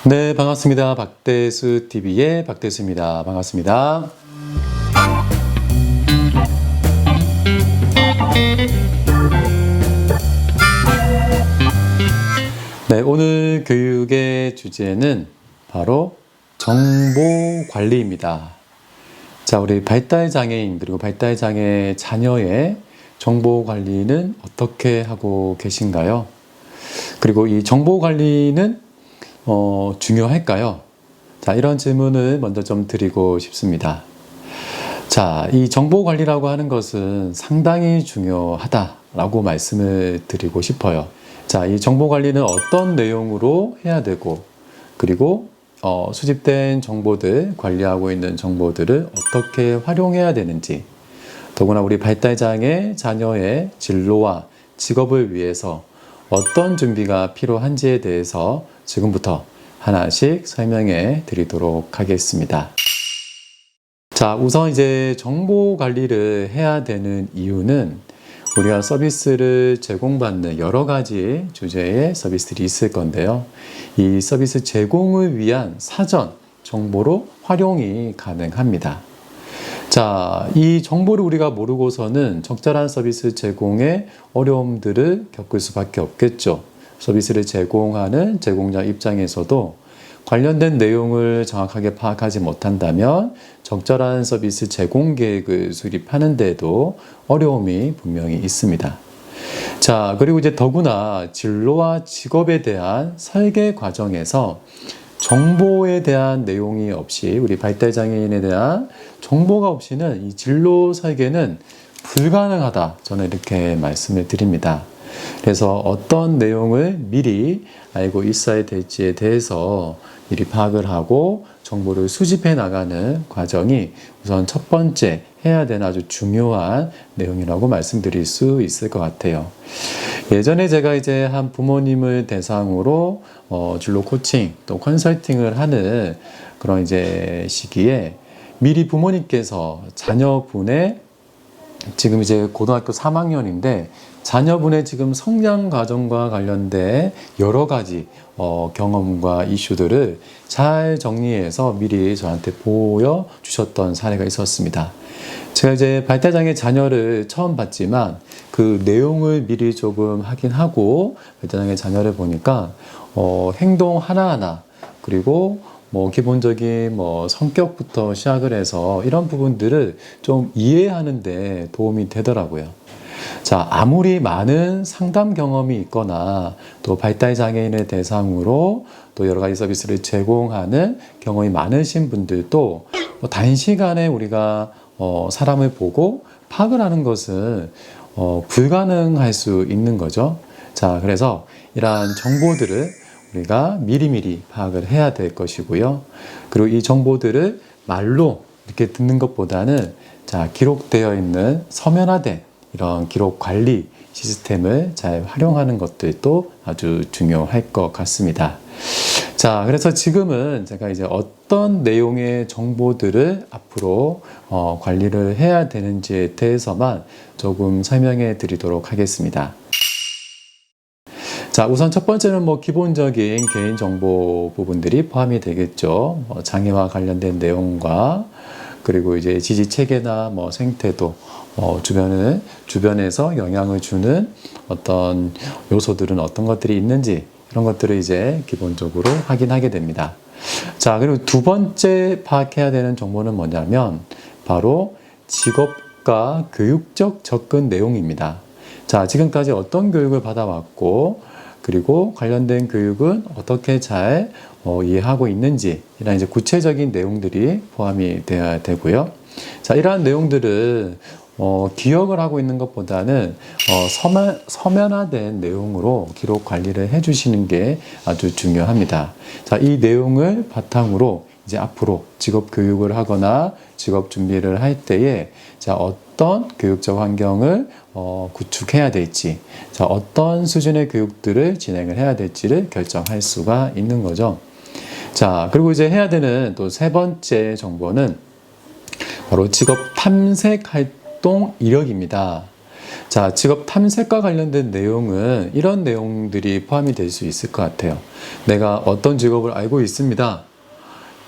네, 반갑습니다. 박대수 TV의 박대수입니다. 반갑습니다. 네, 오늘 교육의 주제는 바로 정보 관리입니다. 자, 우리 발달장애인 그리고 발달장애 자녀의 정보 관리는 어떻게 하고 계신가요? 그리고 이 정보 관리는 중요할까요? 자, 이런 질문을 먼저 좀 드리고 싶습니다. 자, 이 정보 관리라고 하는 것은 상당히 중요하다라고 말씀을 드리고 싶어요. 자, 이 정보 관리는 어떤 내용으로 해야 되고, 그리고 수집된 정보들, 관리하고 있는 정보들을 어떻게 활용해야 되는지, 더구나 우리 발달장애 자녀의 진로와 직업을 위해서 어떤 준비가 필요한지에 대해서 지금부터 하나씩 설명해 드리도록 하겠습니다. 자, 우선 이제 정보 관리를 해야 되는 이유는 우리가 서비스를 제공받는 여러 가지 주제의 서비스들이 있을 건데요. 이 서비스 제공을 위한 사전 정보로 활용이 가능합니다. 자, 이 정보를 우리가 모르고서는 적절한 서비스 제공에 어려움들을 겪을 수밖에 없겠죠. 서비스를 제공하는 제공자 입장에서도 관련된 내용을 정확하게 파악하지 못한다면 적절한 서비스 제공 계획을 수립하는 데도 어려움이 분명히 있습니다. 자, 그리고 이제 더구나 진로와 직업에 대한 설계 과정에서 정보에 대한 내용이 없이 우리 발달장애인에 대한 정보가 없이는 이 진로 설계는 불가능하다. 저는 이렇게 말씀을 드립니다. 그래서 어떤 내용을 미리 알고 있어야 될지에 대해서 미리 파악을 하고 정보를 수집해 나가는 과정이 우선 첫 번째 해야 되는 아주 중요한 내용이라고 말씀드릴 수 있을 것 같아요. 예전에 제가 이제 한 부모님을 대상으로 진로 코칭 또 컨설팅을 하는 그런 이제 시기에 미리 부모님께서 자녀분의 지금 이제 고등학교 3학년인데 자녀분의 지금 성장 과정과 관련된 여러 가지 경험과 이슈들을 잘 정리해서 미리 저한테 보여주셨던 사례가 있었습니다. 제가 이제 발달장애 자녀를 처음 봤지만 그 내용을 미리 조금 확인하고 발달장애 자녀를 보니까 행동 하나하나 그리고 기본적인 성격부터 시작을 해서 이런 부분들을 좀 이해하는 데 도움이 되더라고요. 자, 아무리 많은 상담 경험이 있거나 또 발달장애인을 대상으로 또 여러 가지 서비스를 제공하는 경험이 많으신 분들도 단시간에 우리가 사람을 보고 파악을 하는 것은 불가능할 수 있는 거죠. 자, 그래서 이러한 정보들을 우리가 미리미리 파악을 해야 될 것이고요. 그리고 이 정보들을 말로 이렇게 듣는 것보다는 자, 기록되어 있는 서면화된 이런 기록 관리 시스템을 잘 활용하는 것들도 아주 중요할 것 같습니다. 자, 그래서 지금은 제가 이제 어떤 내용의 정보들을 앞으로 관리를 해야 되는지에 대해서만 조금 설명해 드리도록 하겠습니다. 자, 우선 첫 번째는 기본적인 개인정보 부분들이 포함이 되겠죠. 장애와 관련된 내용과 그리고 이제 지지체계나 생태도 주변에서 영향을 주는 어떤 요소들은 어떤 것들이 있는지 이런 것들을 이제 기본적으로 확인하게 됩니다. 자, 그리고 두 번째 파악해야 되는 정보는 뭐냐면 바로 직업과 교육적 접근 내용입니다. 자, 지금까지 어떤 교육을 받아왔고 그리고 관련된 교육은 어떻게 잘 이해하고 있는지 이런 이제 구체적인 내용들이 포함이 되어야 되고요. 자, 이러한 내용들을 기억을 하고 있는 것보다는 서면화된 내용으로 기록 관리를 해주시는 게 아주 중요합니다. 자, 이 내용을 바탕으로 이제 앞으로 직업 교육을 하거나 직업 준비를 할 때에 자, 어떤 교육적 환경을 구축해야 될지, 자, 어떤 수준의 교육들을 진행을 해야 될지를 결정할 수가 있는 거죠. 자, 그리고 이제 해야 되는 또 세 번째 정보는 바로 직업 탐색 활동 이력입니다. 자, 직업 탐색과 관련된 내용은 이런 내용들이 포함이 될 수 있을 것 같아요. 내가 어떤 직업을 알고 있습니다.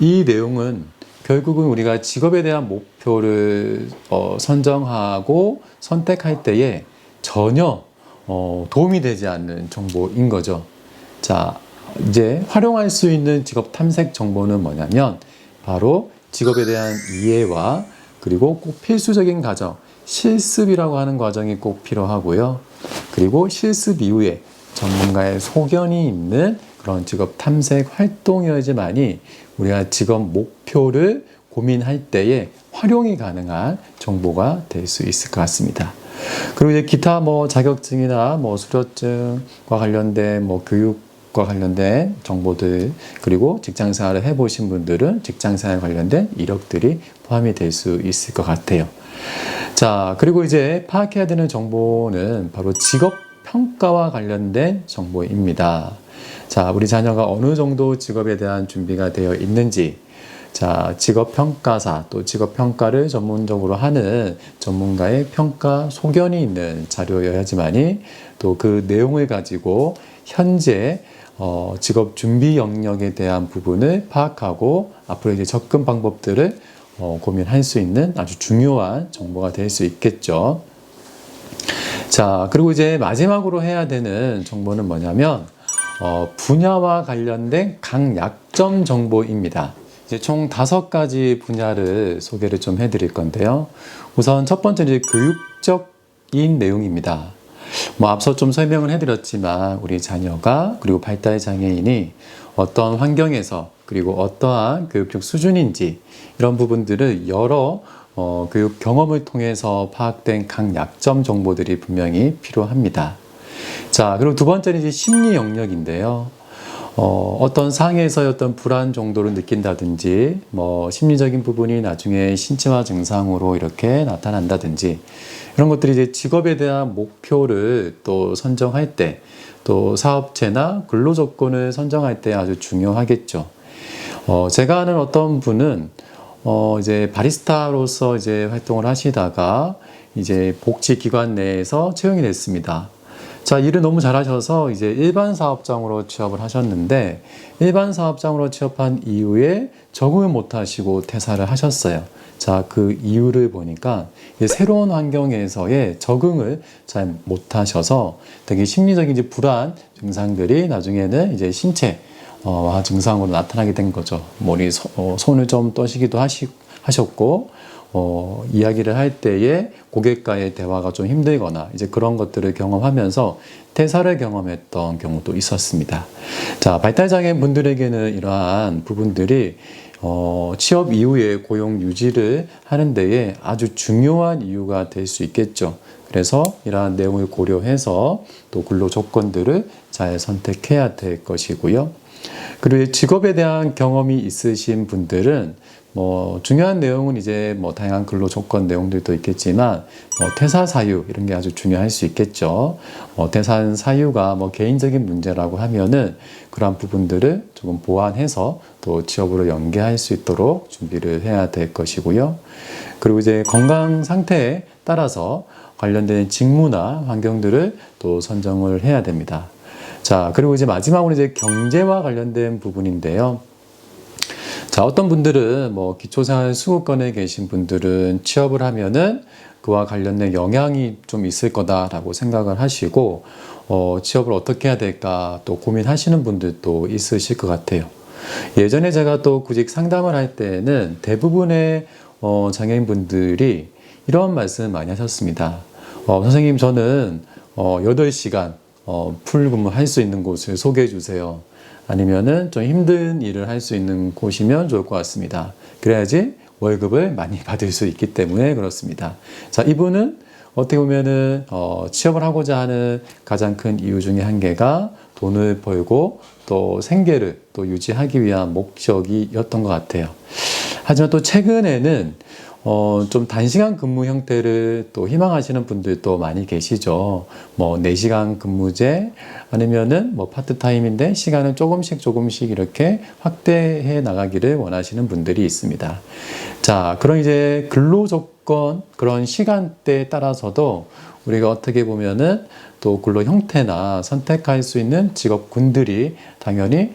이 내용은 결국은 우리가 직업에 대한 목표를 선정하고 선택할 때에 전혀 도움이 되지 않는 정보인 거죠. 자, 이제 활용할 수 있는 직업 탐색 정보는 뭐냐면 바로 직업에 대한 이해와 그리고 꼭 필수적인 과정, 실습이라고 하는 과정이 꼭 필요하고요. 그리고 실습 이후에 전문가의 소견이 있는 그런 직업 탐색 활동이어야지만이 우리가 직업 목표를 고민할 때에 활용이 가능한 정보가 될 수 있을 것 같습니다. 그리고 이제 기타 자격증이나 수료증과 관련된 교육과 관련된 정보들, 그리고 직장 생활을 해보신 분들은 직장 생활 관련된 이력들이 포함이 될 수 있을 것 같아요. 자, 그리고 이제 파악해야 되는 정보는 바로 직업 평가와 관련된 정보입니다. 자, 우리 자녀가 어느 정도 직업에 대한 준비가 되어 있는지, 자, 직업평가사 또 직업평가를 전문적으로 하는 전문가의 평가 소견이 있는 자료여야지만이 또 그 내용을 가지고 현재 직업 준비 영역에 대한 부분을 파악하고 앞으로 이제 접근 방법들을 고민할 수 있는 아주 중요한 정보가 될 수 있겠죠. 자, 그리고 이제 마지막으로 해야 되는 정보는 뭐냐면 분야와 관련된 강약점 정보입니다. 이제 총 5가지 분야를 소개를 좀 해드릴 건데요. 우선 첫 번째는 이제 교육적인 내용입니다. 앞서 좀 설명을 해드렸지만 우리 자녀가 그리고 발달 장애인이 어떤 환경에서 그리고 어떠한 교육적 수준인지 이런 부분들을 여러 교육 경험을 통해서 파악된 강약점 정보들이 분명히 필요합니다. 자, 그리고 두 번째는 이제 심리 영역인데요. 어떤 상해에서의 어떤 불안 정도를 느낀다든지, 심리적인 부분이 나중에 신체화 증상으로 이렇게 나타난다든지, 이런 것들이 이제 직업에 대한 목표를 또 선정할 때, 또 사업체나 근로 조건을 선정할 때 아주 중요하겠죠. 제가 아는 어떤 분은 이제 바리스타로서 이제 활동을 하시다가 이제 복지기관 내에서 채용이 됐습니다. 자, 일을 너무 잘하셔서 이제 일반 사업장으로 취업을 하셨는데 일반 사업장으로 취업한 이후에 적응을 못 하시고 퇴사를 하셨어요. 자, 그 이유를 보니까 새로운 환경에서의 적응을 잘 못 하셔서 되게 심리적인 이제 불안 증상들이 나중에는 이제 신체 증상으로 나타나게 된 거죠. 머리 손을 좀 떠시기도 하셨고 이야기를 할 때에 고객과의 대화가 좀 힘들거나 이제 그런 것들을 경험하면서 퇴사를 경험했던 경우도 있었습니다. 자, 발달장애인 분들에게는 이러한 부분들이 취업 이후에 고용 유지를 하는 데에 아주 중요한 이유가 될 수 있겠죠. 그래서 이러한 내용을 고려해서 또 근로 조건들을 잘 선택해야 될 것이고요. 그리고 직업에 대한 경험이 있으신 분들은 중요한 내용은 이제 다양한 근로 조건 내용들도 있겠지만 퇴사 사유 이런 게 아주 중요할 수 있겠죠. 퇴사 사유가 개인적인 문제라고 하면은 그러한 부분들을 조금 보완해서 또 취업으로 연계할 수 있도록 준비를 해야 될 것이고요. 그리고 이제 건강 상태에 따라서 관련된 직무나 환경들을 또 선정을 해야 됩니다. 자, 그리고 이제 마지막으로 이제 경제와 관련된 부분인데요. 자, 어떤 분들은 기초생활 수급권에 계신 분들은 취업을 하면은 그와 관련된 영향이 좀 있을 거다라고 생각을 하시고 취업을 어떻게 해야 될까 또 고민하시는 분들도 있으실 것 같아요. 예전에 제가 또 구직 상담을 할 때는 대부분의 장애인분들이 이런 말씀을 많이 하셨습니다. 선생님, 저는 8시간 풀 근무할 수 있는 곳을 소개해 주세요. 아니면은 좀 힘든 일을 할 수 있는 곳이면 좋을 것 같습니다. 그래야지 월급을 많이 받을 수 있기 때문에 그렇습니다. 자, 이분은 어떻게 보면은 취업을 하고자 하는 가장 큰 이유 중에 한 개가 돈을 벌고 또 생계를 또 유지하기 위한 목적이었던 것 같아요. 하지만 또 최근에는 좀 단시간 근무 형태를 또 희망하시는 분들도 많이 계시죠. 4시간 근무제 아니면은 파트타임인데 시간은 조금씩 이렇게 확대해 나가기를 원하시는 분들이 있습니다. 자, 그런 이제 근로 조건, 그런 시간대에 따라서도 우리가 어떻게 보면은 또 근로 형태나 선택할 수 있는 직업군들이 당연히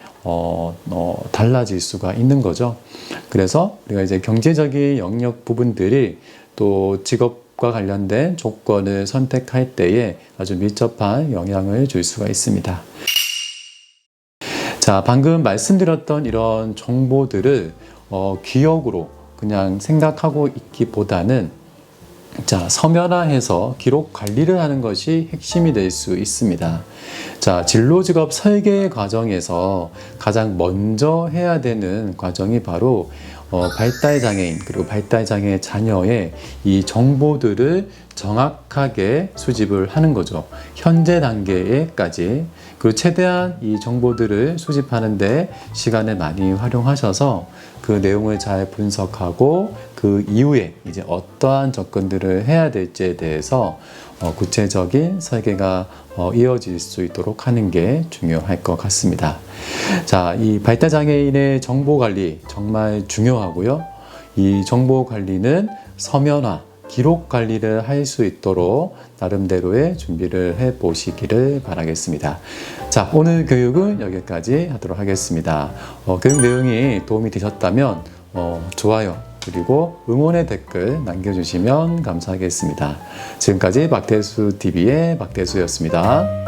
달라질 수가 있는 거죠. 그래서 우리가 이제 경제적인 영역 부분들이 또 직업과 관련된 조건을 선택할 때에 아주 밀접한 영향을 줄 수가 있습니다. 자, 방금 말씀드렸던 이런 정보들을 기억으로 그냥 생각하고 있기보다는 자, 서면화해서 기록 관리를 하는 것이 핵심이 될 수 있습니다. 자, 진로직업 설계 과정에서 가장 먼저 해야 되는 과정이 바로 발달장애인 그리고 발달장애 자녀의 이 정보들을 정확하게 수집을 하는 거죠. 현재 단계에까지. 그리고 최대한 이 정보들을 수집하는데 시간을 많이 활용하셔서 그 내용을 잘 분석하고 그 이후에 이제 어떠한 접근들을 해야 될지에 대해서 구체적인 설계가 이어질 수 있도록 하는 게 중요할 것 같습니다. 자, 이 발달장애인의 정보 관리 정말 중요하고요. 이 정보 관리는 서면화, 기록 관리를 할 수 있도록 나름대로의 준비를 해 보시기를 바라겠습니다. 자, 오늘 교육은 여기까지 하도록 하겠습니다. 교육 내용이 도움이 되셨다면 좋아요 그리고 응원의 댓글 남겨주시면 감사하겠습니다. 지금까지 박대수TV의 박대수였습니다.